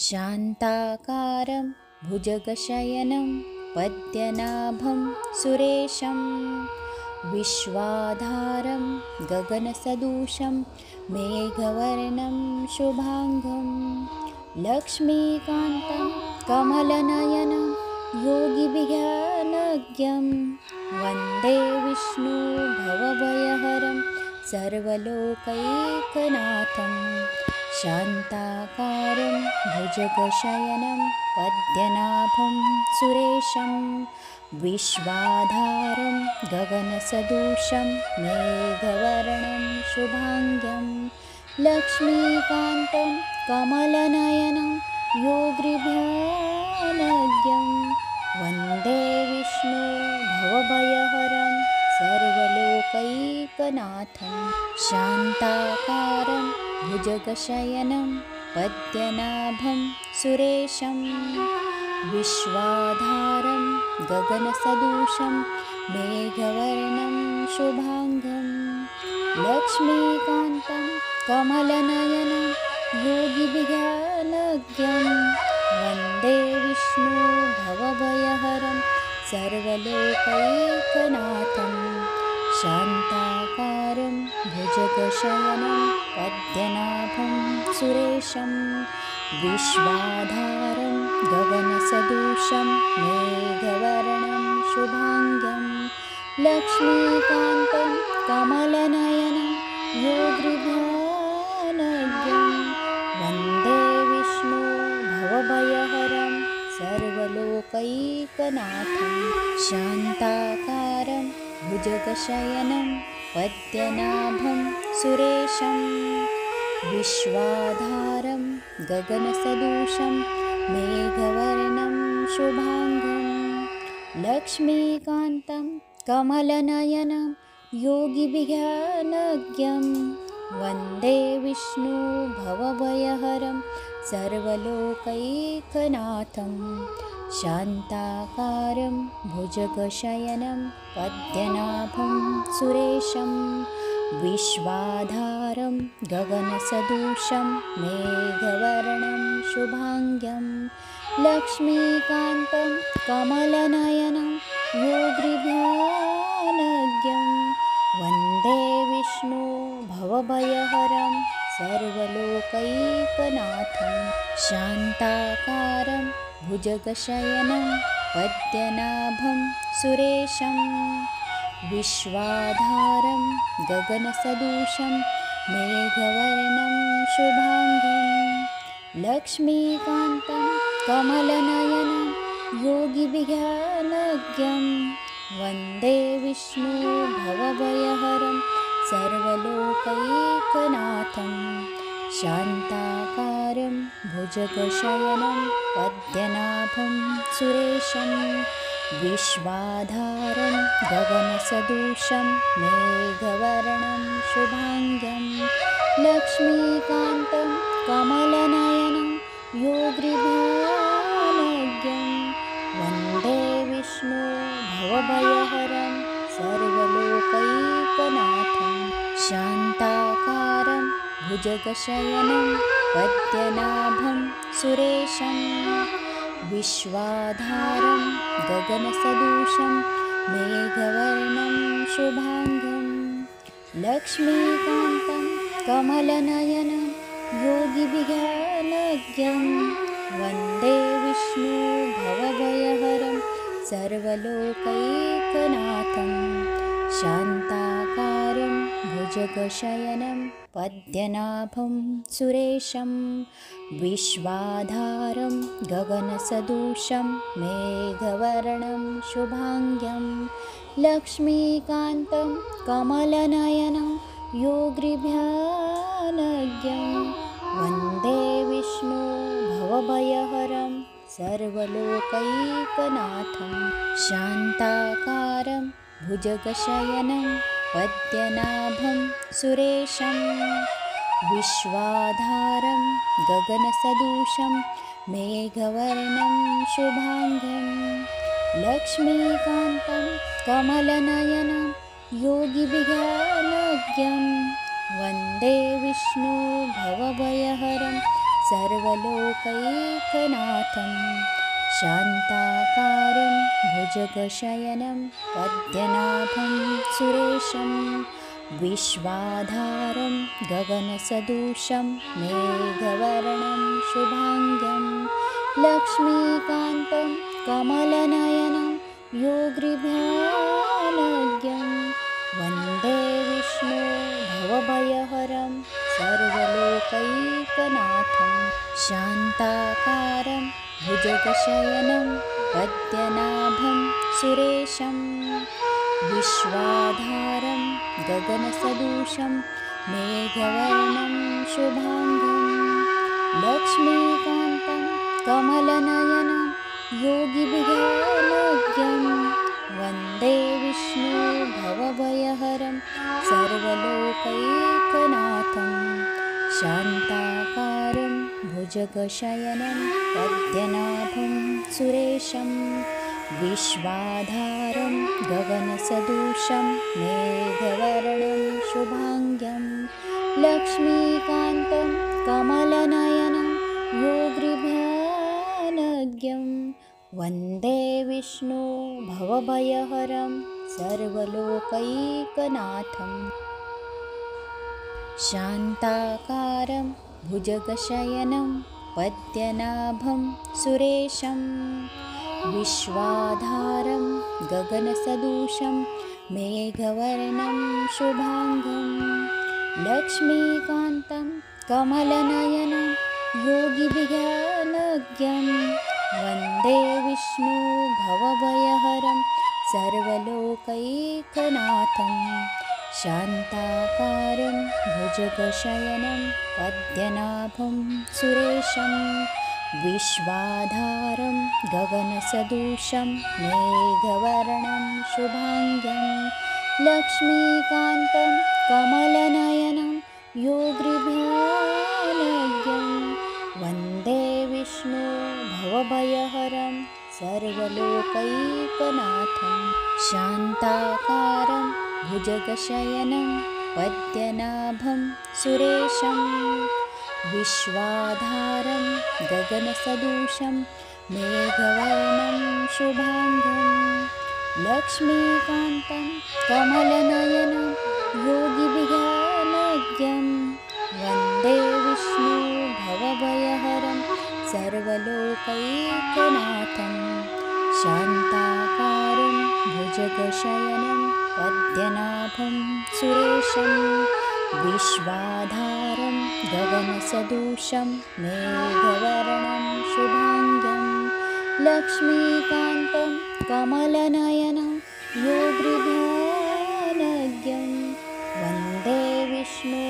शान्ताकारं भुजगशयनं पद्मनाभं सुरेशं विश्वाधारं गगनसदृशं मेघवर्णं शुभांगं लक्ष्मीकान्तं कमलनयनं योगिभिर्ध्यानज्ञं वन्दे विष्णु भवभयहरं सर्वलोकैकनाथं शान्ताकारं भुजगशयनं पद्मनाभं सुरेशं विश्वाधारं गगनसदृशं मेघवर्णं शुभांगं लक्ष्मीकान्तं कमलनयनं योगिभिर्ध्यानज्ञं वन्दे विष्णु भवभयहरं सर्वलोकैकनाथं शान्ताकारं भुजगशयनं पद्मनाभं सुरेशं विश्वाधारं गगनसदृशं मेघवर्णं शुभांगं लक्ष्मीकान्तं कमलनयनं योगिभिर्ध्यानज्ञं वन्दे विष्णु भवभयहरं सर्वलोकैकनाथं शान्ताकारं भुजगशयनं पद्मनाभं सुरेशं विश्वाधारं गगनसदृशं मेघवर्णं शुभांगं लक्ष्मीकान्तं कमलनयनं योगिभिर्ध्यानज्ञं वन्दे विष्णु भवभयहरं सर्वलोकैकनाथं शान्ताकारं भुजगशयनं पद्मनाभं सुरेशं विश्वाधारं गगनसदृशं मेघवर्णं शुभांगं लक्ष्मीकान्तं कमलनयनं योगिभिर्ध्यानज्ञं वन्दे विष्णु भवभयहरं सर्वलोकैकनाथं शान्ताकारं भुजगशयनं पद्मनाभं सुरेशं विश्वाधारं गगनसदृशं मेघवर्णं शुभांगं लक्ष्मीकान्तं कमलनयनं योगिभिर्ध्यानज्ञं वन्दे विष्णु भवभयहरं सर्वलोकैकनाथं शान्ताकारं भुजगशयनं पद्मनाभं सुरेशं विश्वाधारं गगनसदृशं मेघवर्णं शुभांगं लक्ष्मीकान्तं कमलनयनं योगिभिर्ध्यानज्ञं वन्दे विष्णु भवभयहरं सर्वलोकैकनाथं शान्ताकारं भुजगशयनं पद्मनाभं सुरेशं विश्वाधारं गगनसदृशं मेघवर्णं शुभांगं लक्ष्मीकान्तं कमलनयनं योगिभिर्ध्यानज्ञं वन्दे विष्णु भवभयहरं सर्वलोकैकनाथं शान्ताकारं भुजगशयनं पद्मनाभं सुरेशं विश्वाधारं गगनसदृशं मेघवर्णं शुभांगं लक्ष्मीकान्तं कमलनयनं योगिभिर्ध्यानज्ञं वन्दे विष्णु भवभयहरं सर्वलोकैकनाथं शान्ताकारं भुजगशयनं पद्मनाभं सुरेशं विश्वाधारं गगनसदृशं मेघवर्णं शुभांगं लक्ष्मीकान्तं कमलनयनं योगिभिर्ध्यानज्ञं वन्दे विष्णु भवभयहरं सर्वलोकैकनाथं शान्ताकारं भुजगशयनं पद्मनाभं सुरेशं विश्वाधारं गगनसदृशं मेघवर्णं शुभांगं लक्ष्मीकान्तं कमलनयनं योगिभिर्ध्यानज्ञं वन्दे विष्णु भवभयहरं सर्वलोकैकनाथं शान्ताकारं भुजगशयनं पद्मनाभं सुरेशं विश्वाधारं गगनसदृशं मेघवर्णं शुभाङ्गं लक्ष्मीकान्तं कमलनयनं योगिभिर्ध्यानज्ञं वन्दे विष्णु भवभयहरं सर्वलोकैकनाथं शान्ताकारं भुजगशयनं पद्मनाभं सुरेशं विश्वाधारं गगनसदृशं मेघवर्णं शुभाङ्गं लक्ष्मीकान्तं कमलनयनं योगिभिर्ध्यानज्ञं वन्दे विष्णु भवभयहरं सर्वलोकैकनाथं शान्ताकारं भुजगशयनं पद्मनाभं सुरेशं विश्वाधारं गगनसदृशं मेघवर्णं शुभाङ्गं लक्ष्मीकान्तं कमलनयनं योगिभिर्ध्यानज्ञं वन्दे विष्णु भवभयहरं सर्वलोकैकनाथं शान्ताकारं भुजगशयनं पद्मनाभं सुरेशं विश्वाधारं गगनसदृशं मेघवर्णं शुभाङ्गं लक्ष्मीकान्तं कमलनयनं योगिभिर्ध्यानज्ञं वन्दे विष्णु भवभयहरं सर्वलोकैकनाथं शान्ताकारं भुजगशयनं पद्मनाभं सुरेशं विश्वाधारं गगनसदृशं मेघवर्णं शुभाङ्गं लक्ष्मीकान्तं कमलनयनं योगिभिर्ध्यानज्ञं वन्दे विष्णु भवभयहरं सर्वलोकैकनाथं शान्ताकारं भुजगशयनं पद्मनाभं सुरेशं विश्वाधारं गगनसदृशं मेघवर्णं शुभाङ्गं लक्ष्मीकान्तं कमलनयनं योगिभिर्ध्यानज्ञं वन्दे विष्णु भवभयहरं सर्वलोकैकनाथं शान्ताकारं भुजगशयनं पद्मनाभं सुरेशं विश्वाधारं गगनसदृशं मेघवर्णं शुभाङ्गं लक्ष्मीकान्तं कमलनयनं योगिभिर्ध्यानज्ञं वन्दे विष्णु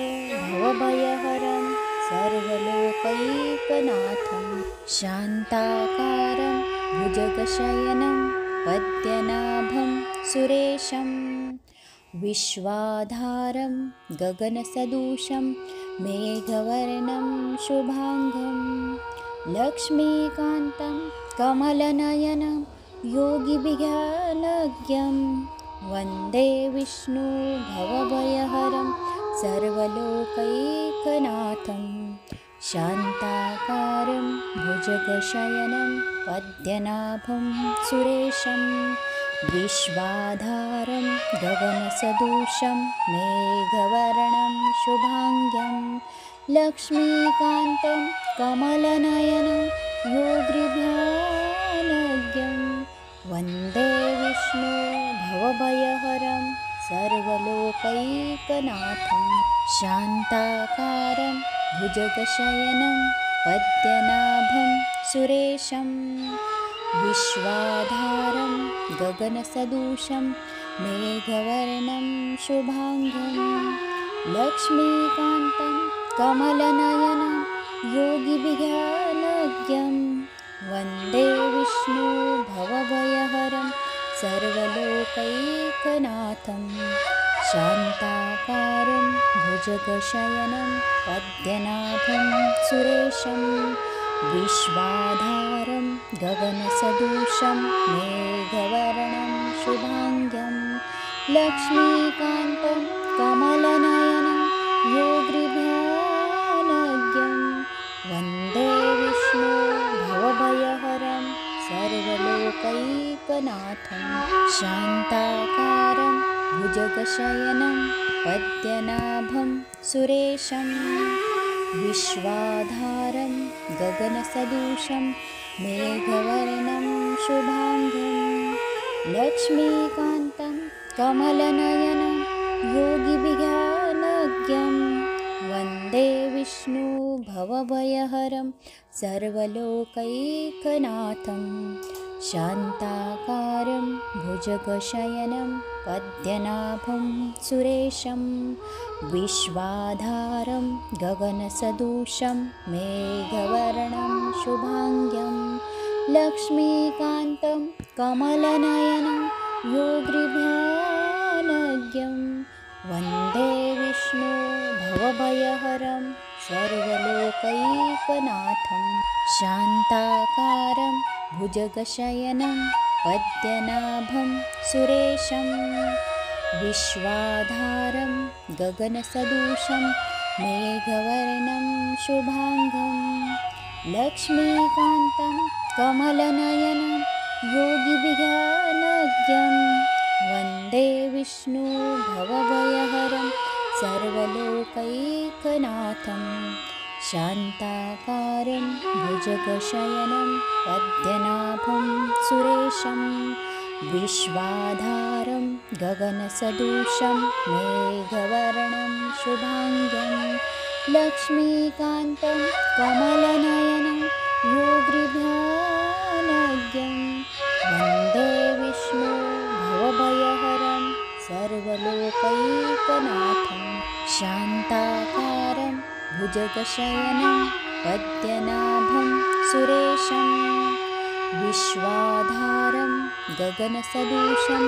भवभयहरं सर्वलोकैकनाथं शान्ताकारं भुजगशयनं पद्मनाभं सुरेशं विश्वाधारं गगनसदृशं मेघवर्णं शुभाङ्गं लक्ष्मीकान्तं कमलनयनं योगिभिर्ध्यानज्ञं वन्दे विष्णु भवभयहरं सर्वलोकैकनाथं शान्ताकारं भुजगशयनं पद्मनाभं सुरेशं विश्वाधारं गगनसदृशं मेघवर्णं शुभाङ्गं लक्ष्मीकान्तं कमलनयनं योगिभिर्ध्यानज्ञं वन्दे विष्णु भवभयहरं सर्वलोकैकनाथं शान्ताकारं भुजगशयनं पद्मनाभं सुरेशं विश्वाधारं गगनसदृशं मेघवर्णं शुभाङ्गं लक्ष्मीकान्तं कमलनयनं योगिभिर्ध्यानज्ञं वन्दे विष्णु भवभयहरं सर्वलोकैकनाथं शान्ताकारं भुजगशयनं पद्मनाभं सुरेशं विश्वाधारं गगनसदृशं मेघवर्णं शुभाङ्गं लक्ष्मीकान्तं कमलनयनं योगिभिर्ध्यानज्ञं वन्दे विष्णु भवभयहरं सर्वलोकैकनाथं शान्ताकारं भुजगशयनं पद्मनाभं सुरेशं विश्वाधारं गगनसदृशं मेघवर्णं शुभांगं लक्ष्मीकान्तं कमलनयनं योगिभिर्ज्ञानज्ञं वन्दे विष्णु भवभयहरं सर्वलोकैकनाथं शान्ताकारं भुजगशयनं पद्मनाभं सुरेशं विश्वाधारं गगनसदृशं मेघवर्णं शुभांगं लक्ष्मीकान्तं कमलनयनं योगिभिर्ज्ञानज्ञं वन्दे विष्णु भवभयहरं सर्वलोकैकनाथं शान्ताकारं भुजगशयनं पद्मनाभं सुरेशं विश्वाधारं गगनसदृशं मेघवर्णं शुभांगं लक्ष्मीकान्तं कमलनयनं योगिभिर्ज्ञानज्ञं वन्दे विष्णु भवभयहरं सर्वलोकैकनाथं शान्ताकारं भुजगशयनं पद्मनाभं सुरेशं विश्वाधारं गगनसदृशं मेघवर्णं शुभांगं लक्ष्मीकान्तं कमलनयनं योगिभिर्ज्ञानज्ञं वन्दे विष्णु भवभयहरं सर्वलोकैकनाथं शान्ताकारं भुजगशयनं पद्मनाभं सुरेशं विश्वाधारं गगनसदृशं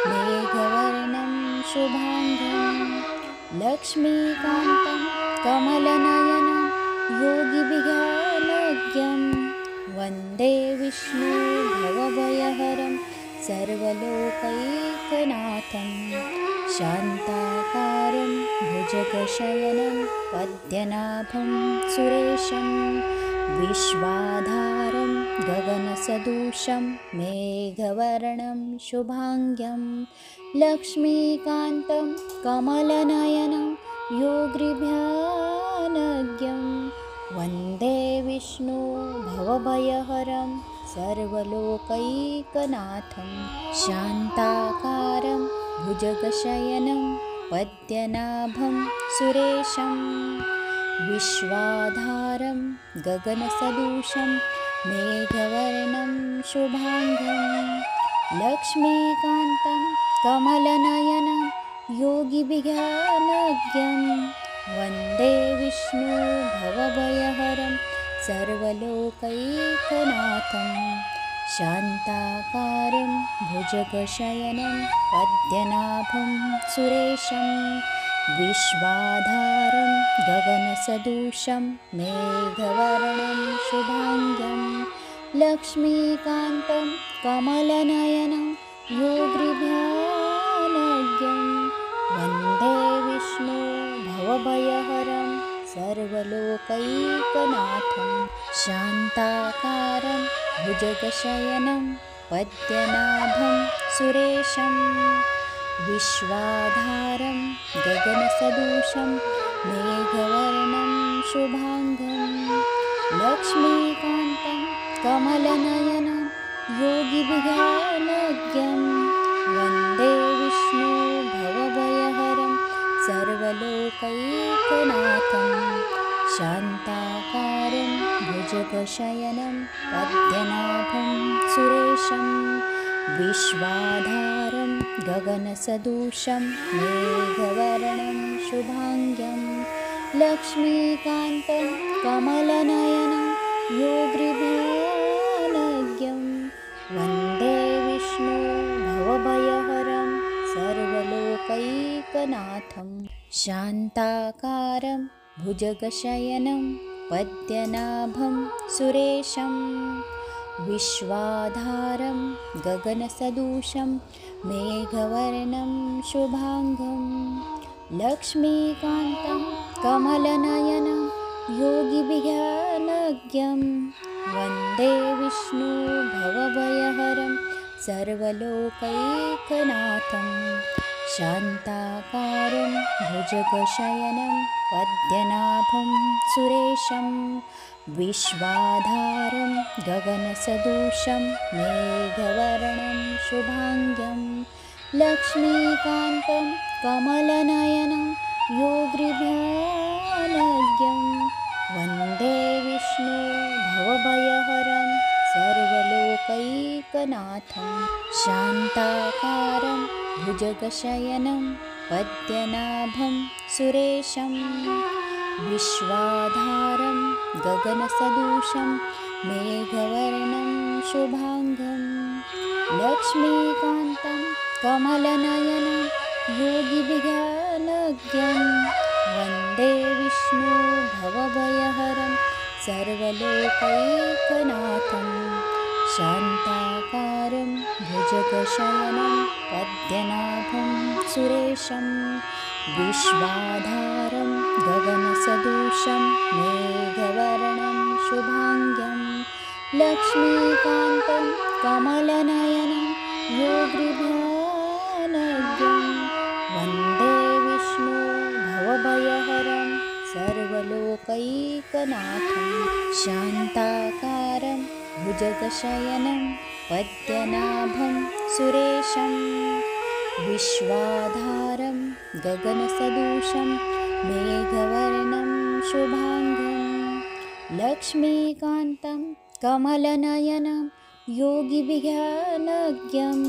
मेघवर्णं शुभांगं लक्ष्मीकान्तं कमलनयनं योगिभिर्ज्ञानज्ञं वन्दे विष्णु भवभयहरं सर्वलोकैकनाथं शान्ताकारं भुजगशयनं पद्मनाभं सुरेशं विश्वाधारं गगनसदृशं मेघवर्णं शुभांगं लक्ष्मीकान्तं कमलनयनं योगिभिर्ज्ञानज्ञं वन्दे विष्णु भवभयहरं सर्वलोकैकनाथं शान्ताकारं भुजगशयनं पद्मनाभं सुरेशं विश्वाधारं गगनसदृशं मेघवर्णं शुभांगं लक्ष्मीकान्तं कमलनयनं योगिभिर्ज्ञानज्ञं वन्दे विष्णु भवभयहरं सर्वलोकैकनाथं शान्ताकारं भुजगशयनं पद्मनाभं सुरेशं विश्वाधारं गगनसदृशं मेघवर्णं शुभांगं लक्ष्मीकान्तं कमलनयनं योगिभिर्ज्ञानज्ञं वन्दे विष्णु भवभयहरं सर्वलोकैकनाथं शान्ताकारं भुजगशयनं पद्मनाभं सुरेशं विश्वाधारं गगनसदृशं मेघवर्णं शुभांगं लक्ष्मीकान्तं कमलनयनं योगिभिर्ज्ञानज्ञं वन्दे विष्णु भवभयहरं सर्वलोकैकनाथं शान्ताकारं भुजगशयनं पद्मनाभं सुरेशं विश्वाधारं गगनसदृशं मेघवर्णं शुभांगं लक्ष्मीकान्तं कमलनयनं योगिभिर्ज्ञानज्ञं वन्दे विष्णु भवभयहरं सर्वलोकैकनाथं शान्ताकारं भुजगशयनं पद्मनाभं सुरेशं विश्वाधारं गगनसदृशं मेघवर्णं शुभांगं लक्ष्मीकान्तं कमलनयनं योगिभिर्ज्ञानज्ञं वन्दे विष्णु भवभयहरं सर्वलोकैकनाथं शान्ताकारं भुजगशयनं पद्मनाभं सुरेशं विश्वाधारं गगनसदृशं मेघवर्णं शुभाङ्गं लक्ष्मीकान्तं कमलनयनं योगिभिर्ध्यानज्ञं वन्दे विष्णु भवभयहरं सर्वलोकैकनाथं शान्ताकारं भुजगशयनं पद्मनाभं सुरेशं विश्वाधारं गगनसदृशं मेघवर्णं शुभाङ्गं लक्ष्मीकान्तं कमलनयनं योगिभिर्ध्यानज्ञं वन्दे विष्णु भवभयहरं सर्वलोकैकनाथं शान्ताकारं भुजगशयनं पद्मनाभं सुरेशं विश्वाधारं गगनसदृशं मेघवर्णं शुभाङ्गं लक्ष्मीकान्तं कमलनयनं योगिभिर्ध्यानज्ञं वन्दे विष्णु भवभयहरं सर्वलोकैकनाथं शान्ताकारं भुजगशयनं पद्मनाभं सुरेशं विश्वाधारं गगनसदृशं मेघवर्णं शुभाङ्गं लक्ष्मीकान्तं कमलनयनं योगिभिर्ध्यानज्ञं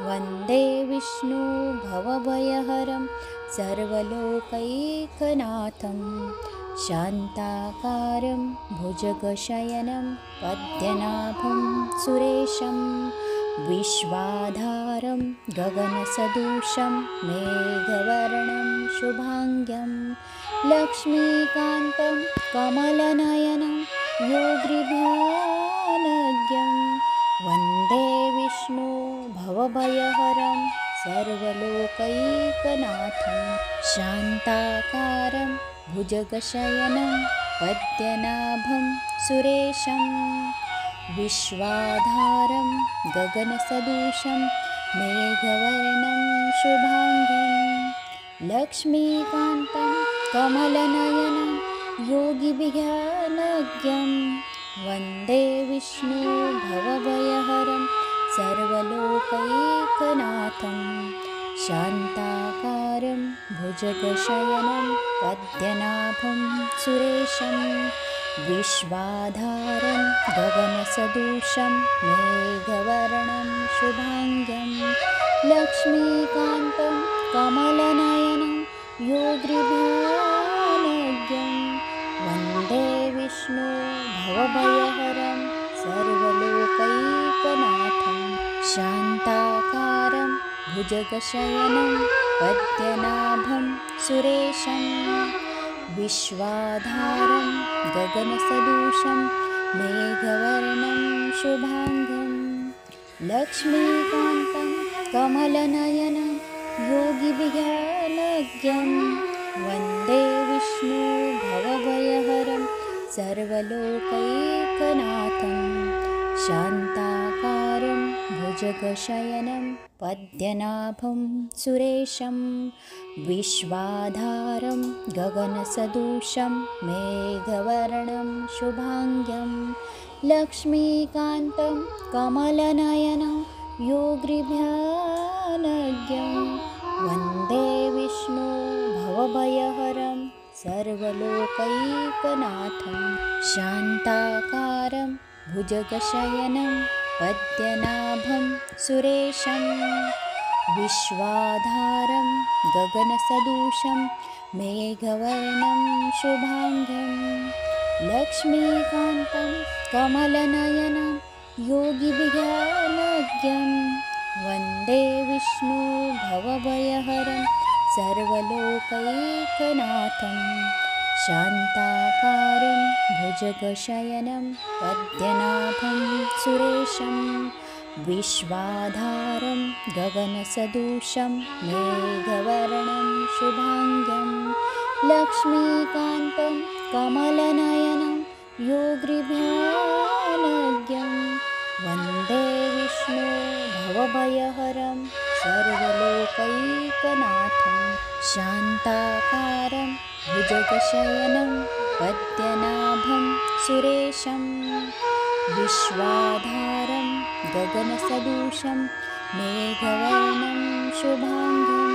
वन्दे विष्णु भवभयहरं सर्वलोकैकनाथं शान्ताकारं भुजगशयनं पद्मनाभं सुरेशं विश्वाधारं गगनसदृशं मेघवर्णं शुभाङ्गं लक्ष्मीकान्तं कमलनयनं योगिभिर्ध्यानज्ञं वन्दे विष्णु भवभयहरं सर्वलोकैकनाथं शान्ताकारं भुजगशयनं पद्मनाभं सुरेशं विश्वाधारं गगनसदृशं मेघवर्णं शुभाङ्गं लक्ष्मीकान्तं कमलनयनं योगिभिर्ध्यानज्ञं वन्दे विष्णु भवभयहरं सर्वलोकैकनाथं शान्ताकारं भुजगशयनं पद्मनाभं सुरेशं विश्वाधारं गगनसदृशं मेघवर्णं शुभाङ्गं लक्ष्मीकान्तं कमलनयनं योगिभिर्ध्यानज्ञं वन्दे विष्णु भवभयहरं सर्वलोकैकनाथं शान्ताकारं भुजगशयनं पद्मनाभं सुरेशं विश्वाधारं गगनसदृशं मेघवर्णं शुभाङ्गं लक्ष्मीकान्तं कमलनयनं योगिभिर्ध्यानज्ञं वन्दे विष्णु भवभयहरं सर्वलोकैकनाथं शान्ताकारं भुजगशयनं पद्मनाभं सुरेशं विश्वाधारं गगनसदृशं मेघवर्णं शुभाङ्गं लक्ष्मीकान्तं कमलनयनं योगिभिर्ध्यानज्ञं वन्दे विष्णु भवभयहरं सर्वलोकैकनाथं शान्ताकारं भुजगशयनं पद्मनाभं सुरेशं विश्वाधारं गगनसदृशं मेघवर्णं शुभाङ्गं लक्ष्मीकान्तं कमलनयनं योगिभिर्ध्यानज्ञं वन्दे विष्णु भवभयहरं सर्वलोकैकनाथं शान्ताकारं भुजगशयनं पद्मनाभं सुरेशं विश्वाधारं गगनसदृशं मेघवर्णं शुभाङ्गं लक्ष्मीकान्तं कमलनयनं योगिभिर्ध्यानज्ञं वन्दे विष्णु भवभयहरं सर्वलोकैकनाथं शान्ताकारं भुजगशयनं पद्मनाभं सुरेशं विश्वाधारं गगनसदृशं मेघवर्णं शुभांगं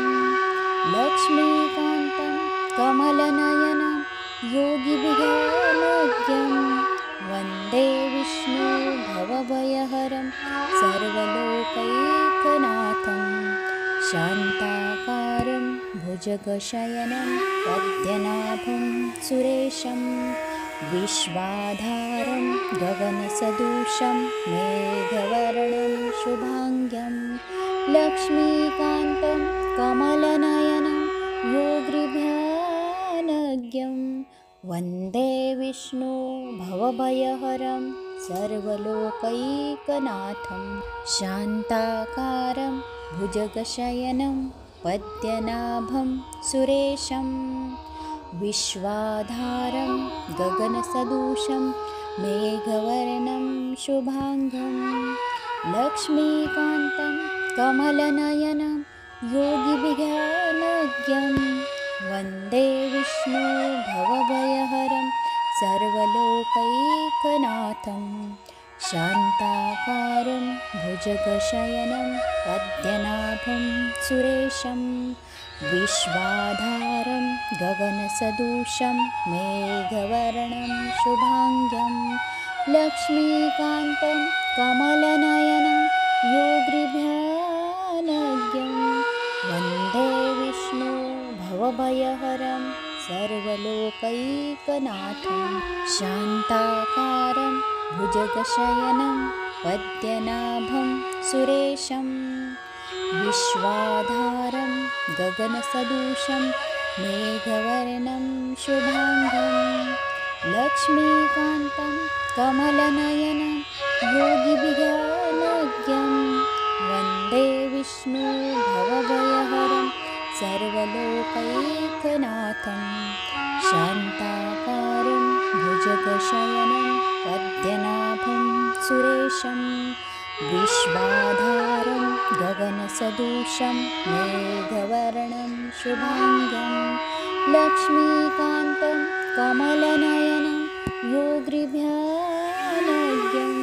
लक्ष्मीकान्तं कमलनयनं योगिभिर्ध्यानज्ञं वन्दे विष्णु भवभयहरं सर्वलोकैकनाथं शान्ताकारं भुजगशयनं पद्मनाभं सुरेशं विश्वाधारं गगनसदृशं मेघवर्णं शुभांगं लक्ष्मीकान्तं कमलनयनं योगिभिर्ध्यानज्ञं वन्दे विष्णु भवभयहरं सर्वलोकैकनाथं शान्ताकारं भुजगशयनं पद्मनाभं सुरेशं विश्वाधारं गगनसदृशं मेघवर्णं शुभांगं लक्ष्मीकान्तं कमलनयनं योगिभिर्ध्यानज्ञं वन्दे विष्णु भवभयहरं सर्वलोकैकनाथं शान्ताकारं भुजगशयनं पद्मनाभं सुरेशं विश्वाधारं गगनसदृशं मेघवर्णं शुभांगं लक्ष्मीकान्तं कमलनयनं योगिभिर्ध्यानज्ञं वन्दे विष्णु भवभयहरं सर्वलोकैकनाथं शान्ताकारं भुजगशयनं पद्मनाभं सुरेशं विश्वाधारं गगनसदृशं मेघवर्णं शुभांगं लक्ष्मीकान्तं कमलनयनं योगिभिर्ध्यानज्ञं वन्दे विष्णु भवभयहरं सर्वलोकैकनाथं शान्ताकारं भुजगशयनं पद्मनाभं सुरेशं विश्वाधारं गगनसदृशं मेघवर्णं शुभांगं लक्ष्मीकान्तं कमलनयनं योगिभिर्ध्यानज्ञं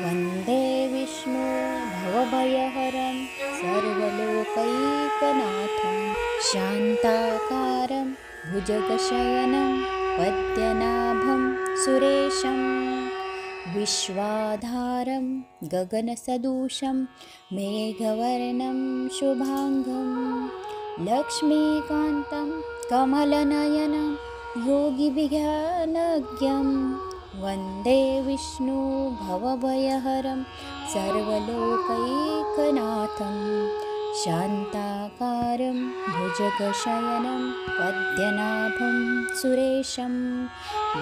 वन्दे विष्णु भवभयहरं सर्वलोकैकनाथं शान्ताकारं भुजगशयनं पद्मनाभं सुरेशं विश्वाधारं गगनसदृशं मेघवर्णं शुभांगं लक्ष्मीकान्तं कमलनयनं योगिभिर्ध्यानज्ञं वन्दे विष्णु भवभयहरं सर्वलोकैकनाथं शान्ताकारं भुजगशयनं पद्मनाभं सुरेशं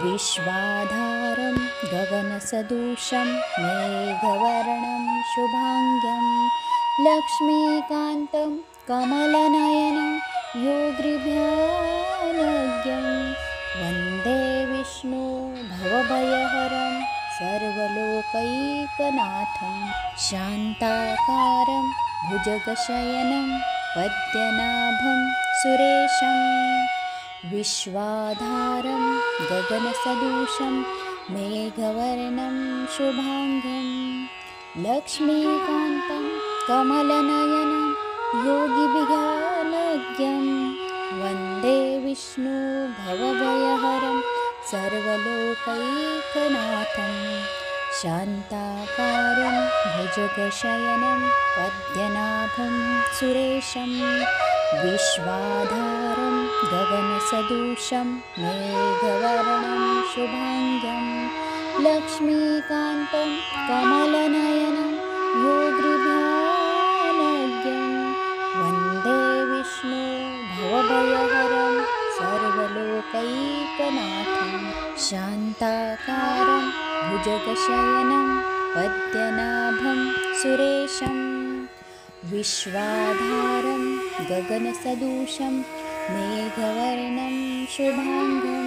विश्वाधारं गगनसदृशं मेघवर्णं शुभांगं लक्ष्मीकान्तं कमलनयनं योगिभिर्ध्यानज्ञं वन्दे विष्णु भवभयहरं सर्वलोकैकनाथं शान्ताकारं भुजगशयनं पद्मनाभं सुरेशं विश्वाधारं गगनसदृशं मेघवर्णं शुभांगं लक्ष्मीकान्तं कमलनयनं योगिभिर्ध्यानज्ञं वन्दे विष्णु भवभयहरं सर्वलोकैकनाथं शान्ताकारं भुजगशयनं पद्मनाभं सुरेशं विश्वाधारं गगनसदृशं मेघवर्णं शुभांगं लक्ष्मीकान्तं कमलनयनं योगिभिर्ध्यानज्ञं वन्दे विष्णु भवभयहरं सर्वलोकैकनाथं शान्ताकारं भुजगशयनं पद्मनाभं सुरेशं विश्वाधारं गगनसदृशं मेघवर्णं शुभांगं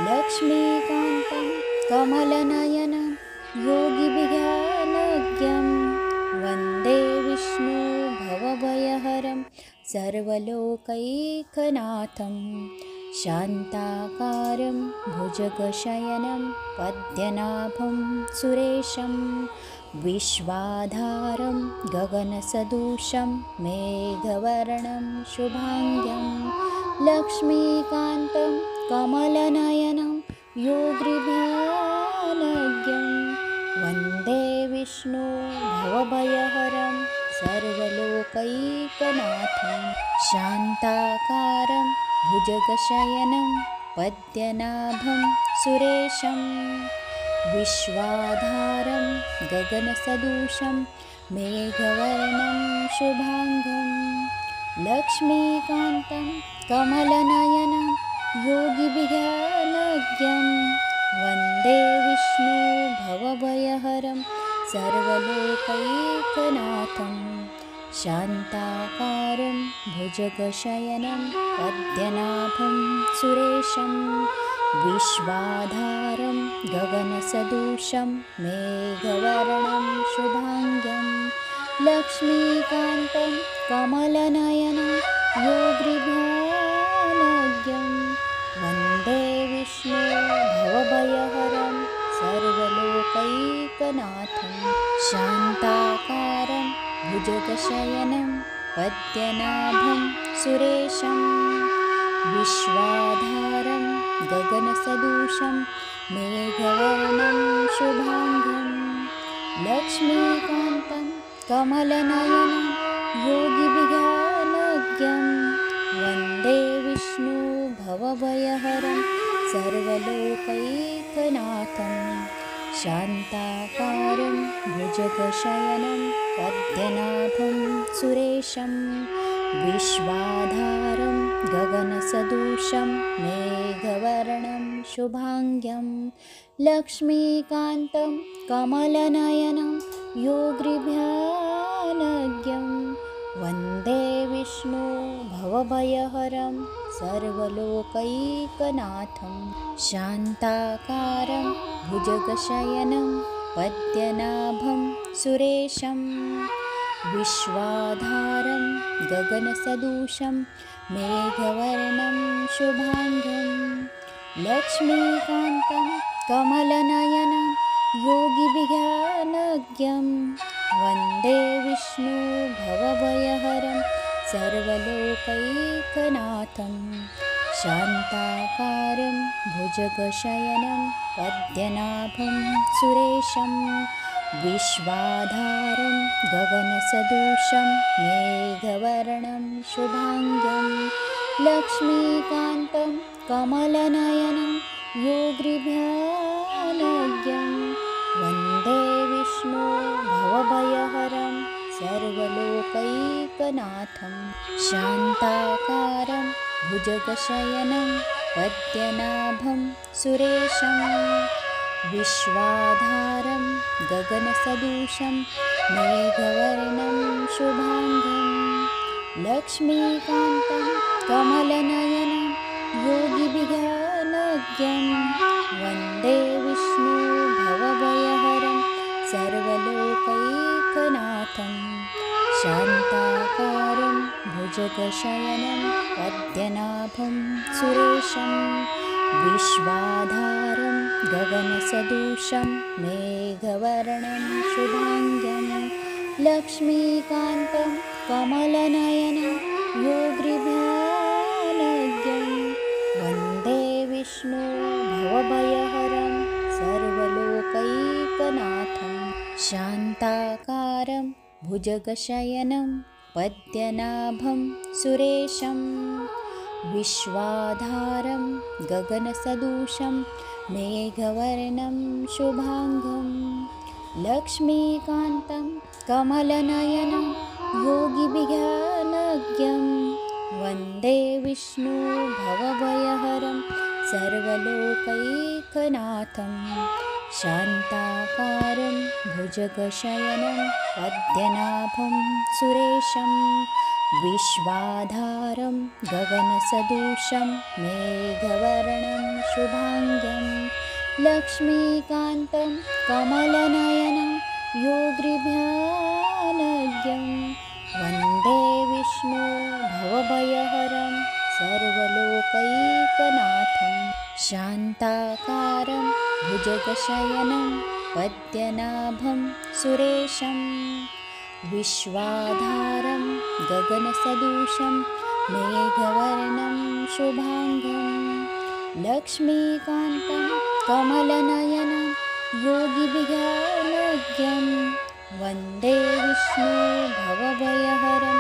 लक्ष्मीकान्तं कमलनयनं योगिभिज्ञानज्ञं वन्दे विष्णु भवभयहरं सर्वलोकैकनाथं शान्ताकारं भुजगशयनं पद्मनाभं सुरेशं विश्वाधारं गगनसदृशं मेघवर्णं शुभाङ्गं लक्ष्मीकान्तं कमलनयनं योगिभिज्ञानज्ञं वन्दे विष्णु भवभयहरं सर्वलोकैकनाथं शान्ताकारं भुजगशयनं पद्मनाभं सुरेशं विश्वाधारं गगनसदृशं मेघवर्णं शुभाङ्गं लक्ष्मीकान्तं कमलनयनं योगिभिज्ञानज्ञं वन्दे विष्णु भवभयहरं सर्वलोकैकनाथं शान्ताकारं भुजगशयनं पद्मनाभं सुरेशं विश्वाधारं गगनसदृशं मेघवर्णं शुभाङ्गं लक्ष्मीकान्तं कमलनयनं योगिभिज्ञानज्ञं वन्दे विष्णु भवभयहरं सर्वलोकैकनाथं शान्ताकारं भुजगशयनं पद्मनाभं सुरेशं विश्वाधारं गगनसदृशं मेघवर्णं शुभाङ्गं लक्ष्मीकान्तं कमलनयनं योगिभिज्ञानज्ञं वन्दे विष्णु भवभयहरं सर्वलोकैकनाथं शान्ताकारं भुजगशयनं पद्मनाभं सुरेशं विश्वाधारं गगनसदृशं मेघवर्णं शुभाङ्गं लक्ष्मीकान्तं कमलनयनं योगिभिज्ञानज्ञं वन्दे विष्णु भवभयहरं सर्वलोकैकनाथं शान्ताकारं भुजगशयनं पद्मनाभं सुरेशं विश्वाधारं गगनसदृशं मेघवर्णं शुभाङ्गं लक्ष्मीकान्तं कमलनयनं योगिभिज्ञानज्ञं वन्दे विष्णु भवभयहरं सर्वलोकैकनाथं शान्ताकारं भुजगशयनं पद्मनाभं सुरेशं विश्वाधारं गगनसदृशं मेघवर्णं शुभाङ्गं लक्ष्मीकान्तं कमलनयनं योगिभिज्ञानज्ञं वन्दे विष्णु भवभयहरं सर्वलोकैकनाथं शान्ताकारं भुजगशयनं पद्मनाभं सुरेशं विश्वाधारं गगनसदृशं मेघवर्णं शुभाङ्गं लक्ष्मीकान्तं कमलनयनं योगिभिज्ञानज्ञं वन्दे विष्णु भवभयहरं सर्वलोकैकनाथं शान्ताकारं भुजगशयनं पद्मनाभं सुरेशं विश्वाधारं गगनसदृशं मेघवर्णं शुभाङ्गं लक्ष्मीकान्तं कमलनयनं योगिभिज्ञानज्ञं वन्दे विष्णु भवभयहरं सर्वलोकैकनाथं शान्ताकारं भुजगशयनं पद्मनाभं सुरेशं विश्वाधारं गगनसदृशं मेघवर्णं शुभाङ्गं लक्ष्मीकान्तं कमलनयनं योगिभिज्ञानज्ञं वन्दे विष्णु भवभयहरं सर्वलोकैकनाथं शान्ताकारं भुजगशयनं पद्मनाभं सुरेशं विश्वाधारं गगनसदृशं मेघवर्णं शुभाङ्गं लक्ष्मीकान्तं कमलनयनं योगिभिर्ध्यानज्ञं वन्दे विष्णु भवभयहरं सर्वलोकैकनाथं शान्ताकारं भुजगशयनं पद्मनाभं सुरेशं विश्वाधारं गगनसदृशं मेघवर्णं शुभाङ्गं लक्ष्मीकान्तं कमलनयनं योगिभिर्ध्यानज्ञं वन्दे विष्णु भवभयहरं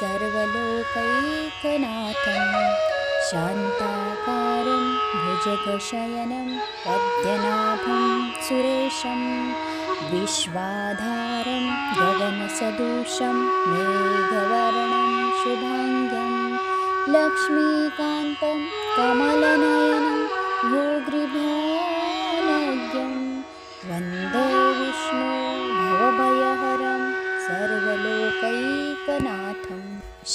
सर्वलोकैकनाथं शान्ताकारं भुजगशयनं पद्मनाभं सुरेशं विश्वाधारं गगनसदृशं मेघवर्णं शुभाङ्गं लक्ष्मीकान्तं कमलनयनं योगिभिर्ध्यानज्ञं वन्दे विष्णु भवभयहरं सर्वलोकैकनाथं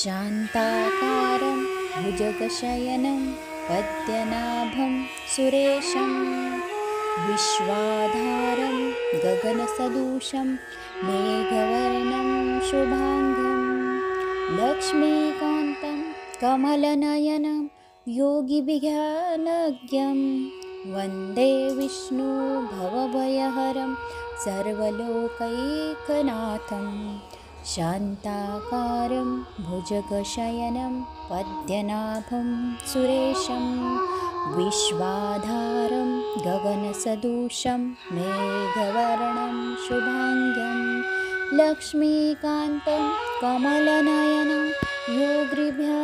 शान्ताकारं भुजगशयनं पद्मनाभं सुरेशं विश्वाधारं गगनसदृशं मेघवर्णं शुभाङ्गं लक्ष्मीकान्तं कमलनयनं योगिभिर्ध्यानज्ञं वन्दे विष्णु भवभयहरं सर्वलोकैकनाथं शान्ताकारं भुजगशयनं पद्मनाभं सुरेशं विश्वाधारं गगनसदृशं मेघवर्णं शुभाङ्गं लक्ष्मीकान्तं कमलनयनं योगिभिर्ध्यानज्ञं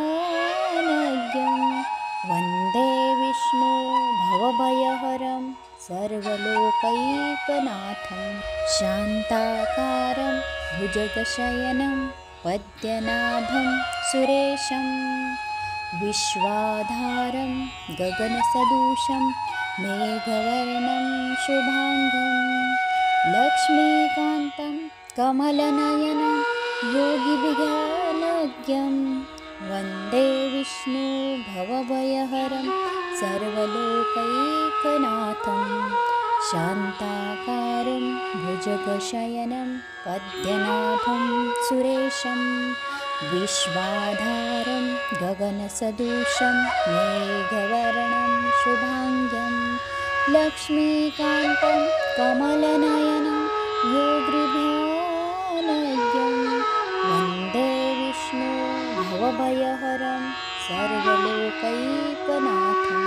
वन्दे विष्णु भवभयहरं सर्वलोकैकनाथं शान्ताकारं भुजगशयनं पद्मनाभं सुरेशं विश्वाधारं गगनसदृशं मेघवर्णं शुभाङ्गं लक्ष्मीकान्तं कमलनयनं योगिभिर्ध्यानज्ञं वन्दे विष्णु भवभयहरं सर्वलोकैकनाथं शान्ताकारं भुजगशयनं पद्मनाभं सुरेशं विश्वाधारं गगनसदृशं मेघवर्णं शुभाङ्गं लक्ष्मीकान्तं कमलनयनं योगिभिर्ध्यानज्ञं वन्दे विष्णु भवभयहरं सर्वलोकैकनाथं